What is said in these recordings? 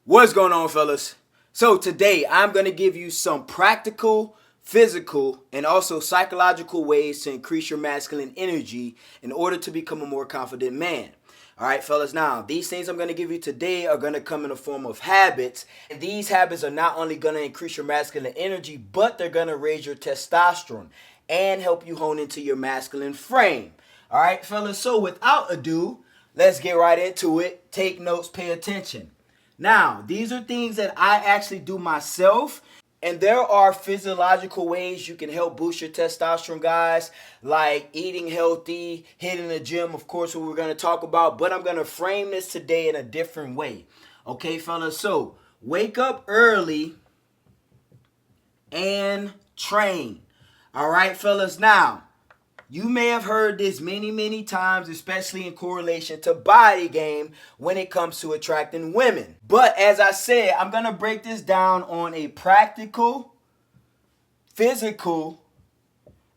What's going on, fellas? So today I'm going to give you some practical, physical, and also psychological ways to increase your masculine energy in order to become a more confident man. All right, fellas, now these things I'm going to give you today are going to come in the form of habits. And these habits are not only going to increase your masculine energy, but they're going to raise your testosterone and help you hone into your masculine frame. All right, fellas, so without ado, let's get right into it. Take notes, pay attention. Now, these are things that I actually do myself, and there are physiological ways you can help boost your testosterone, guys, like eating healthy, hitting the gym, of course, what we're going to talk about, but I'm going to frame this today in a different way. Okay, fellas, so wake up early and train. All right, fellas, now, you may have heard this many times, especially in correlation to body game when it comes to attracting women. But as I said, I'm going to break this down on a practical, physical,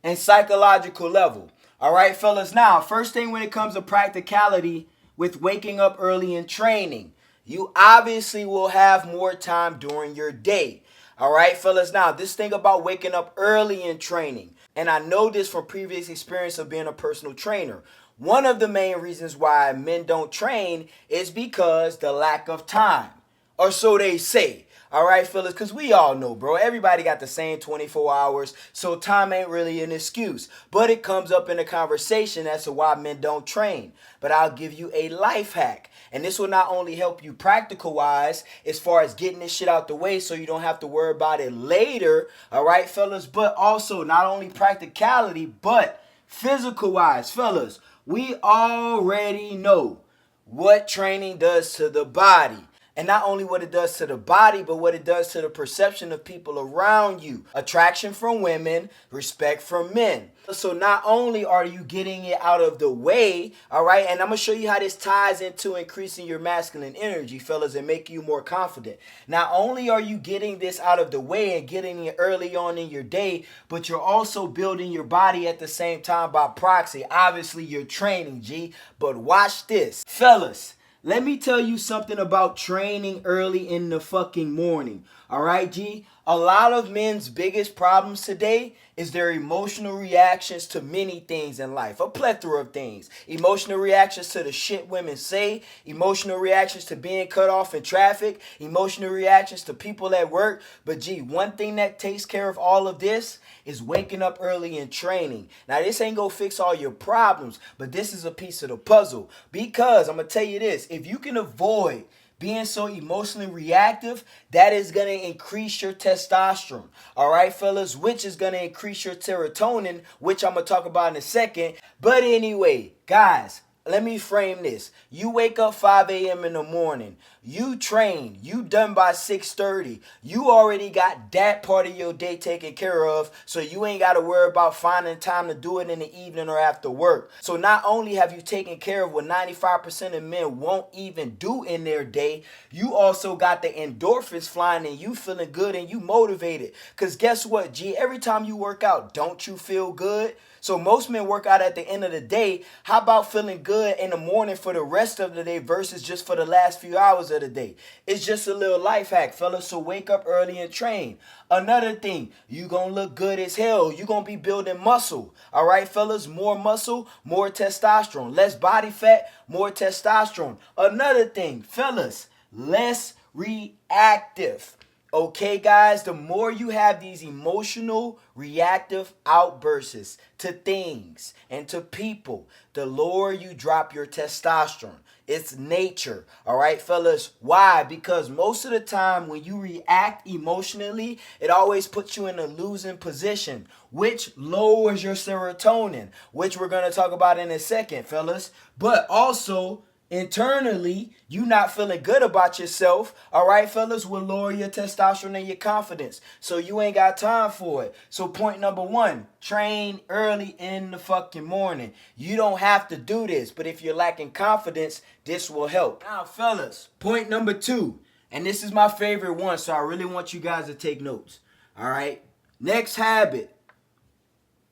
and psychological level. All right, fellas. Now, first thing when it comes to practicality with waking up early and training, you obviously will have more time during your day. All right, fellas. Now, this thing about waking up early and training, and I know this from previous experience of being a personal trainer. One of the main reasons why men don't train is because the lack of time, or so they say. All right, fellas, because we all know, bro, everybody got the same 24 hours, so time ain't really an excuse. But it comes up in a conversation as to why men don't train. But I'll give you a life hack. And this will not only help you practical-wise as far as getting this shit out the way so you don't have to worry about it later, all right, fellas, but also not only practicality, but physical-wise, fellas, we already know what training does to the body. And not only what it does to the body, but what it does to the perception of people around you. Attraction from women, respect from men. So not only are you getting it out of the way, all right, and I'm going to show you how this ties into increasing your masculine energy, fellas, and making you more confident. Not only are you getting this out of the way and getting it early on in your day, but you're also building your body at the same time by proxy. Obviously, you're training, G, but watch this. Fellas, let me tell you something about training early in the fucking morning. All right, G? A lot of men's biggest problems today is their emotional reactions to many things in life. A plethora of things. Emotional reactions to the shit women say. Emotional reactions to being cut off in traffic. Emotional reactions to people at work. But G, one thing that takes care of all of this is waking up early and training. Now, this ain't gonna fix all your problems, but this is a piece of the puzzle. Because, I'm gonna tell you this, if you can avoid being so emotionally reactive, that is going to increase your testosterone. All right, fellas, which is going to increase your serotonin, which I'm going to talk about in a second. But anyway, guys, let me frame this. You wake up 5 a.m. in the morning. You train. You done by 6:30. You already got that part of your day taken care of, so you ain't got to worry about finding time to do it in the evening or after work. So not only have you taken care of what 95% of men won't even do in their day, you also got the endorphins flying and you feeling good and you motivated. Because guess what, G? Every time you work out, don't you feel good? So most men work out at the end of the day. How about feeling good in the morning for the rest of the day versus just for the last few hours of the day? It's just a little life hack, fellas. So wake up early and train. Another thing, you gonna look good as hell. You gonna be building muscle. All right, fellas, more muscle, more testosterone. Less body fat, more testosterone. Another thing, fellas, less reactive. Okay, guys, the more you have these emotional, reactive outbursts to things and to people, the lower you drop your testosterone. It's nature, all right, fellas? Why? Because most of the time when you react emotionally, it always puts you in a losing position, which lowers your serotonin, which we're going to talk about in a second, fellas. But also, internally, you not feeling good about yourself, all right, fellas, will lower your testosterone and your confidence. So you ain't got time for it. So point number one, train early in the fucking morning. You don't have to do this, but if you're lacking confidence, this will help. Now, fellas, point number two, and this is my favorite one, so I really want you guys to take notes, all right? Next habit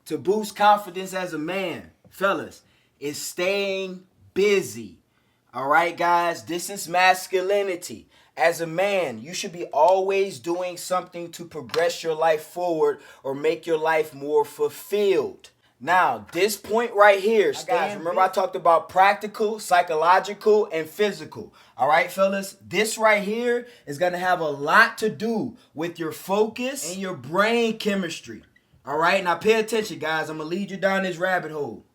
to boost confidence as a man, fellas, is staying busy. All right, guys, this is masculinity. as a man, you should be always doing something to progress your life forward or make your life more fulfilled. Now, this point right here, guys, remember I talked about practical, psychological, and physical. All right, fellas, this right here is going to have a lot to do with your focus and your brain chemistry. All right, now pay attention, guys. I'm going to lead you down this rabbit hole.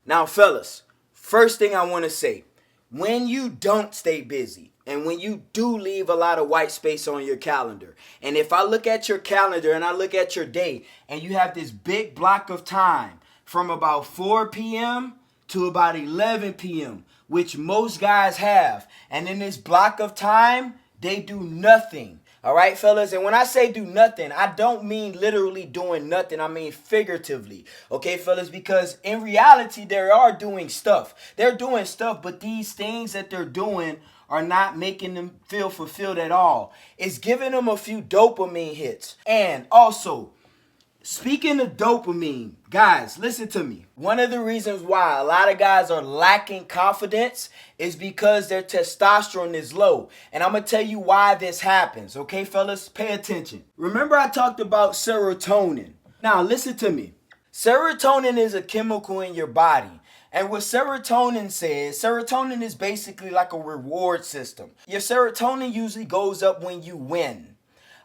Now, fellas, first thing I want to say, when you don't stay busy and when you do leave a lot of white space on your calendar, and if I look at your calendar and I look at your day and you have this big block of time from about 4 p.m. to about 11 p.m., which most guys have. And in this block of time, they do nothing. All right, fellas? And when I say do nothing, I don't mean literally doing nothing. I mean figuratively. Okay, fellas? Because in reality, they are doing stuff. They're doing stuff, but these things that they're doing are not making them feel fulfilled at all. It's giving them a few dopamine hits. And also, speaking of dopamine, guys, listen to me. One of the reasons why a lot of guys are lacking confidence is because their testosterone is low. And I'm going to tell you why this happens. Okay, fellas, pay attention. Remember I talked about serotonin. Now, listen to me. Serotonin is a chemical in your body. And what serotonin says, serotonin is basically like a reward system. Your serotonin usually goes up when you win.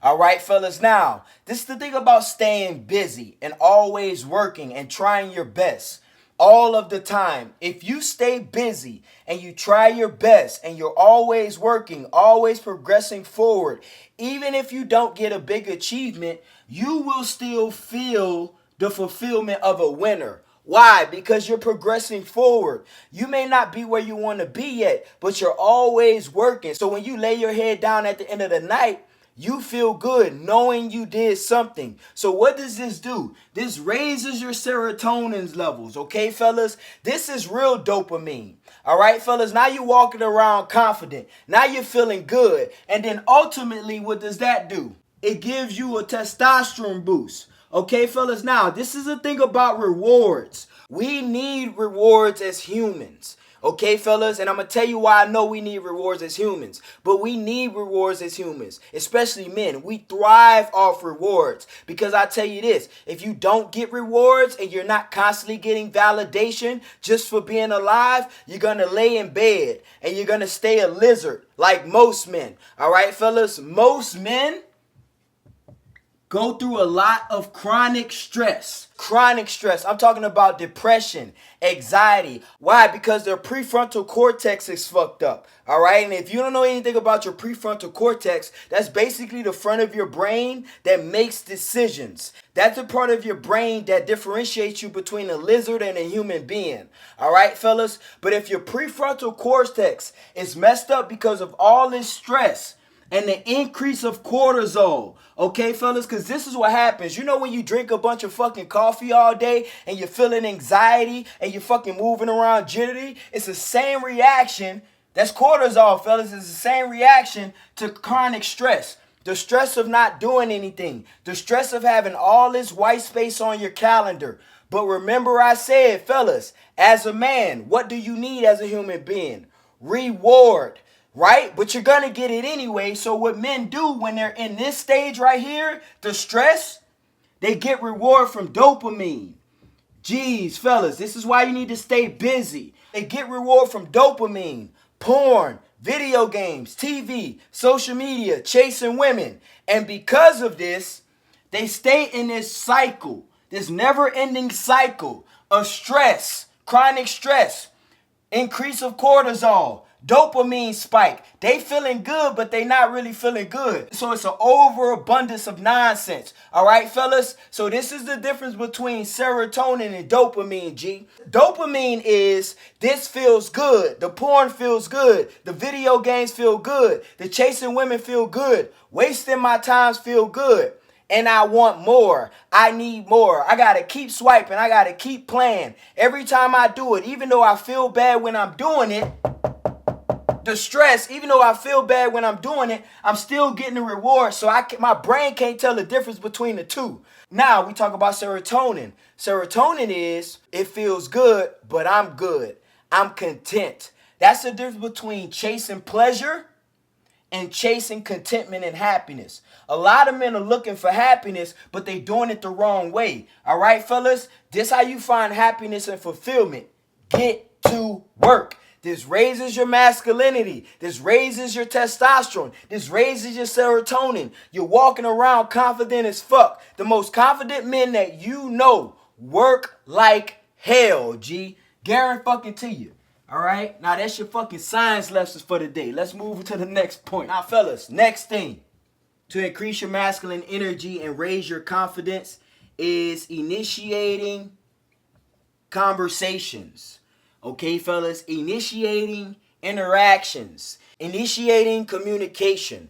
All right, fellas. Now, this is the thing about staying busy and always working and trying your best all of the time. If you stay busy and you try your best and you're always working, always progressing forward, even if you don't get a big achievement, you will still feel the fulfillment of a winner. Why? Because you're progressing forward. You may not be where you want to be yet, but you're always working. So when you lay your head down at the end of the night, you feel good knowing you did something. So what does this do? This raises your serotonin levels, okay, fellas? This is real dopamine. All right, fellas? Now you're walking around confident. Now you're feeling good. And then ultimately, what does that do? It gives you a testosterone boost. Okay, fellas? Now, this is the thing about rewards. We need rewards as humans. Okay, fellas, and I'm going to tell you why I know we need rewards as humans. But we need rewards as humans, especially men. We thrive off rewards because I tell you this, if you don't get rewards and you're not constantly getting validation just for being alive, you're going to lay in bed and you're going to stay a lizard like most men. All right, fellas, most men go through a lot of chronic stress. Chronic stress. I'm talking about depression, anxiety. Why? Because their prefrontal cortex is fucked up. All right? And if you don't know anything about your prefrontal cortex, that's basically the front of your brain that makes decisions. That's the part of your brain that differentiates you between a lizard and a human being. All right, fellas? But if your prefrontal cortex is messed up because of all this stress and the increase of cortisol, okay, fellas, because this is what happens. You know when you drink a bunch of fucking coffee all day and you're feeling anxiety and you're fucking moving around jittery? It's the same reaction. That's cortisol, fellas. It's the same reaction to chronic stress. The stress of not doing anything. The stress of having all this white space on your calendar. But remember I said, fellas, as a man, what do you need as a human being? Reward. Right? But you're going to get it anyway. So what men do when they're in this stage right here, the stress, they get reward from dopamine. Jeez, fellas, this is why you need to stay busy. They get reward from dopamine, porn, video games, TV, social media, chasing women. And because of this, they stay in this cycle, this never-ending cycle of stress, chronic stress, increase of cortisol, dopamine spike. They feeling good, but they not really feeling good. So it's an overabundance of nonsense. All right, fellas? So this is the difference between serotonin and dopamine, G. Dopamine is this feels good. The porn feels good. The video games feel good. The chasing women feel good. Wasting my times feel good. And I want more. I need more. I got to keep swiping. I got to keep playing. Every time I do it, even though I feel bad when I'm doing it, the stress, even though I feel bad when I'm doing it, I'm still getting the reward. So my brain can't tell the difference between the two. Now we talk about serotonin. Serotonin is, it feels good, but I'm good. I'm content. That's the difference between chasing pleasure and chasing contentment and happiness. A lot of men are looking for happiness, but they doing it the wrong way. All right, fellas? This how you find happiness and fulfillment. Get to work. This raises your masculinity. This raises your testosterone. This raises your serotonin. You're walking around confident as fuck. The most confident men that you know work like hell, G. Guarantee you. All right? Now, that's your fucking science lessons for the day. Let's move to the next point. Now, fellas, next thing to increase your masculine energy and raise your confidence is initiating conversations. Okay, fellas, initiating interactions, initiating communication,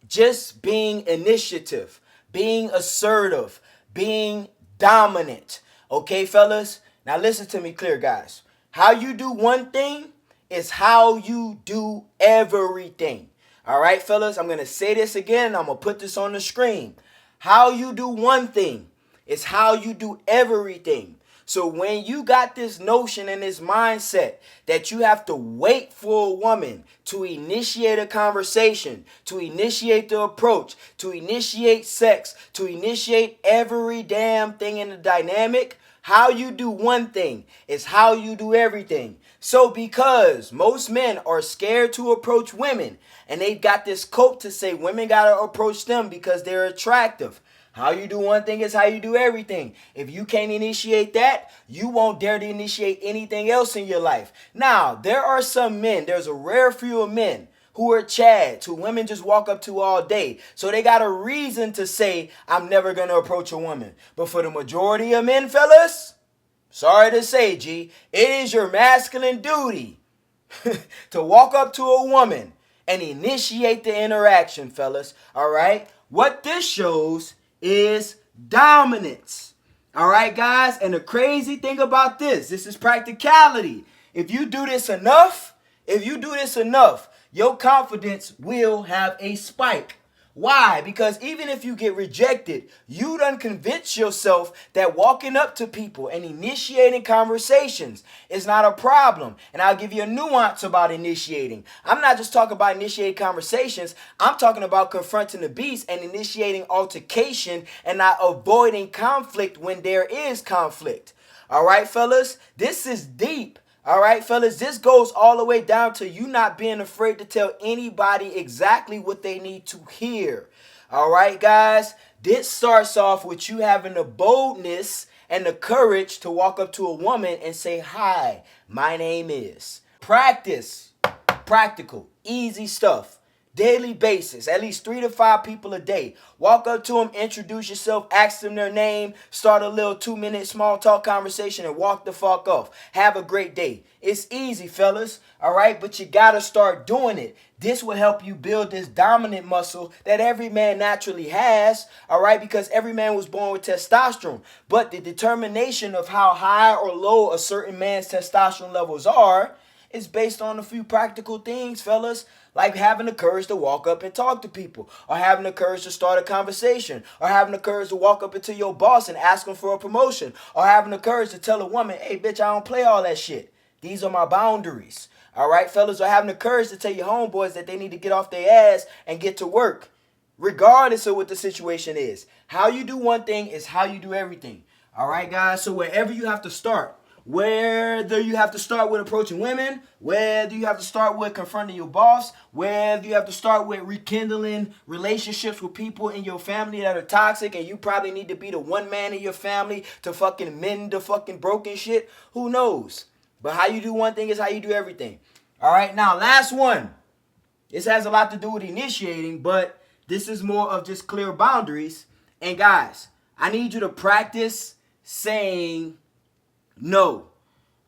just being initiative, being assertive, being dominant. Okay, fellas? Now listen to me clear, guys. How you do one thing is how you do everything. All right, fellas? I'm going to say this again, and I'm going to put this on the screen. How you do one thing is how you do everything. So when you got this notion and this mindset that you have to wait for a woman to initiate a conversation, to initiate the approach, to initiate sex, to initiate every damn thing in the dynamic, how you do one thing is how you do everything. So because most men are scared to approach women and they got this code to say women got to approach them because they're attractive. How you do one thing is how you do everything. If you can't initiate that, you won't dare to initiate anything else in your life. Now, there are some men, there's a rare few of men who are chads, who women just walk up to all day. So they got a reason to say, I'm never going to approach a woman. But for the majority of men, fellas, sorry to say, G, it is your masculine duty to walk up to a woman and initiate the interaction, fellas. All right? What this shows is dominance. All right, guys? And the crazy thing about this is practicality. If you do this enough, your confidence will have a spike. Why? Because even if you get rejected, you done convince yourself that walking up to people and initiating conversations is not a problem. And I'll give you a nuance about initiating. I'm not just talking about initiating conversations. I'm talking about confronting the beast and initiating altercation and not avoiding conflict when there is conflict. All right, fellas? This is deep. All right, fellas, this goes all the way down to you not being afraid to tell anybody exactly what they need to hear. All right, guys, this starts off with you having the boldness and the courage to walk up to a woman and say, hi, my name is. Practice, practical, easy stuff. Daily basis, at least 3 to 5 people a day. Walk up to them, introduce yourself, ask them their name, start a little 2-minute small talk conversation and walk the fuck off. Have a great day. It's easy, fellas, all right? But you got to start doing it. This will help you build this dominant muscle that every man naturally has, all right? Because every man was born with testosterone. But the determination of how high or low a certain man's testosterone levels are is based on a few practical things, fellas. Like having the courage to walk up and talk to people, or having the courage to start a conversation, or having the courage to walk up into your boss and ask him for a promotion, or having the courage to tell a woman, hey, bitch, I don't play all that shit. These are my boundaries. All right, fellas, or having the courage to tell your homeboys that they need to get off their ass and get to work, regardless of what the situation is. How you do one thing is how you do everything. All right, guys, so wherever you have to start, whether you have to start with approaching women, whether you have to start with confronting your boss, whether you have to start with rekindling relationships with people in your family that are toxic and you probably need to be the one man in your family to fucking mend the fucking broken shit, who knows? But how you do one thing is how you do everything. All right, now last one. This has a lot to do with initiating, but this is more of just clear boundaries. And guys, I need you to practice saying no.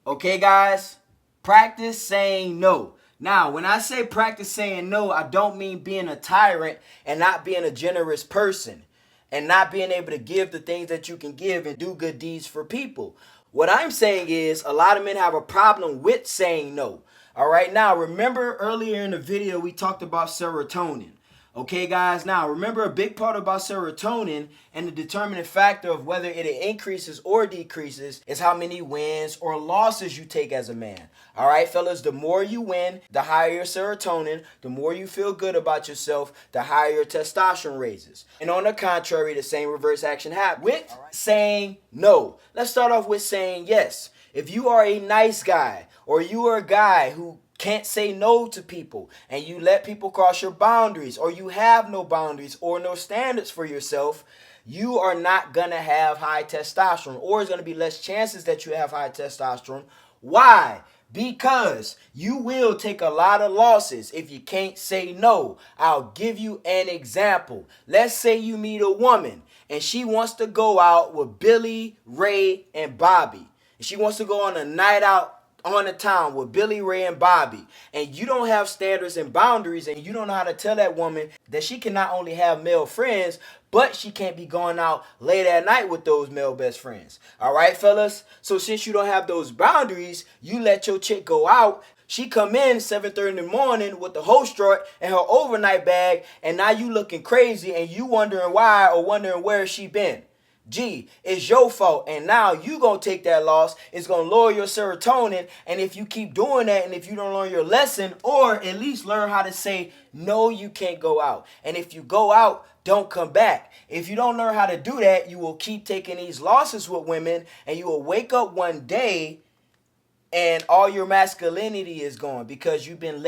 Okay, guys? Practice saying no. Now, when I say practice saying no, I don't mean being a tyrant and not being a generous person and not being able to give the things that you can give and do good deeds for people. What I'm saying is a lot of men have a problem with saying no. All right, now remember earlier in the video we talked about serotonin. Okay, guys, now remember a big part about serotonin and the determining factor of whether it increases or decreases is how many wins or losses you take as a man. All right, fellas, the more you win, the higher your serotonin, the more you feel good about yourself, the higher your testosterone raises. And on the contrary, the same reverse action happens with saying no. Let's start off with saying yes. If you are a nice guy or you are a guy who can't say no to people and you let people cross your boundaries, or you have no boundaries or no standards for yourself, you are not going to have high testosterone, or it's going to be less chances that you have high testosterone. Why? Because you will take a lot of losses if you can't say no. I'll give you an example. Let's say you meet a woman and she wants to go out with Billy, Ray, and Bobby. And she wants to go on a night out on the town with Billy, Ray, and Bobby, and you don't have standards and boundaries, and you don't know how to tell that woman that she can not only have male friends, but she can't be going out late at night with those male best friends. All right, fellas? So since you don't have those boundaries, you let your chick go out. She come in 7:30 in the morning with the whole strut and her overnight bag, and now you looking crazy, and you wondering why or wondering where she been. Gee, it's your fault, and now you gonna take that loss. It's gonna lower your serotonin, and if you keep doing that, and if you don't learn your lesson, or at least learn how to say no, you can't go out. And if you go out, don't come back. If you don't learn how to do that, you will keep taking these losses with women, and you will wake up one day and all your masculinity is gone, because you've been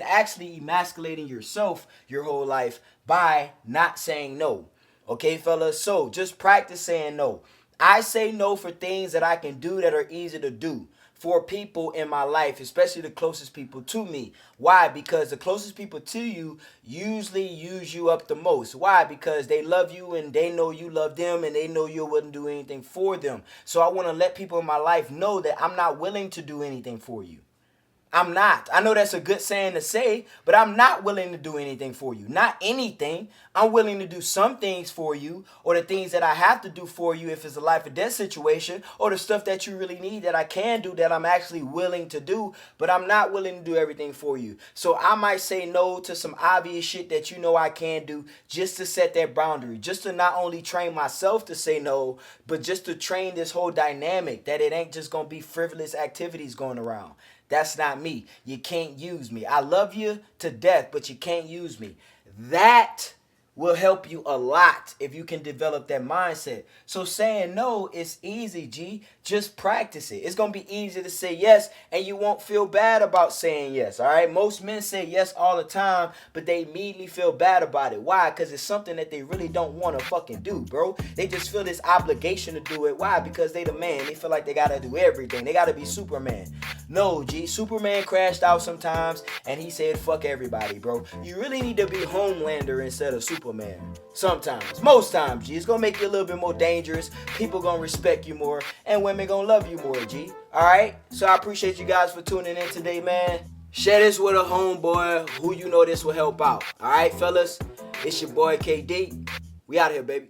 actually emasculating yourself your whole life by not saying no. Okay, fellas, so just practice saying no. I say no for things that I can do that are easy to do for people in my life, especially the closest people to me. Why? Because the closest people to you usually use you up the most. Why? Because they love you and they know you love them, and they know you wouldn't do anything for them. So I want to let people in my life know that I'm not willing to do anything for you. I'm not. I know that's a good saying to say, but I'm not willing to do anything for you. Not anything. I'm willing to do some things for you, or the things that I have to do for you if it's a life or death situation, or the stuff that you really need that I can do that I'm actually willing to do, but I'm not willing to do everything for you. So I might say no to some obvious shit that you know I can do, just to set that boundary, just to not only train myself to say no, but just to train this whole dynamic that it ain't just going to be frivolous activities going around. That's not me. You can't use me. I love you to death, but you can't use me. That will help you a lot if you can develop that mindset. So saying no is easy, G. Just practice it. It's going to be easy to say yes, and you won't feel bad about saying yes, all right? Most men say yes all the time, but they immediately feel bad about it. Why? Because it's something that they really don't want to fucking do, bro. They just feel this obligation to do it. Why? Because they the man. They feel like they got to do everything. They got to be Superman. No, G. Superman crashed out sometimes, and he said, fuck everybody, bro. You really need to be Homelander instead of Superman. Sometimes. Most times, G. It's going to make you a little bit more dangerous. People going to respect you more, and women going to love you more, G. Alright? So I appreciate you guys for tuning in today, man. Share this with a homeboy who you know this will help out. Alright, fellas? It's your boy KD. We out here, baby.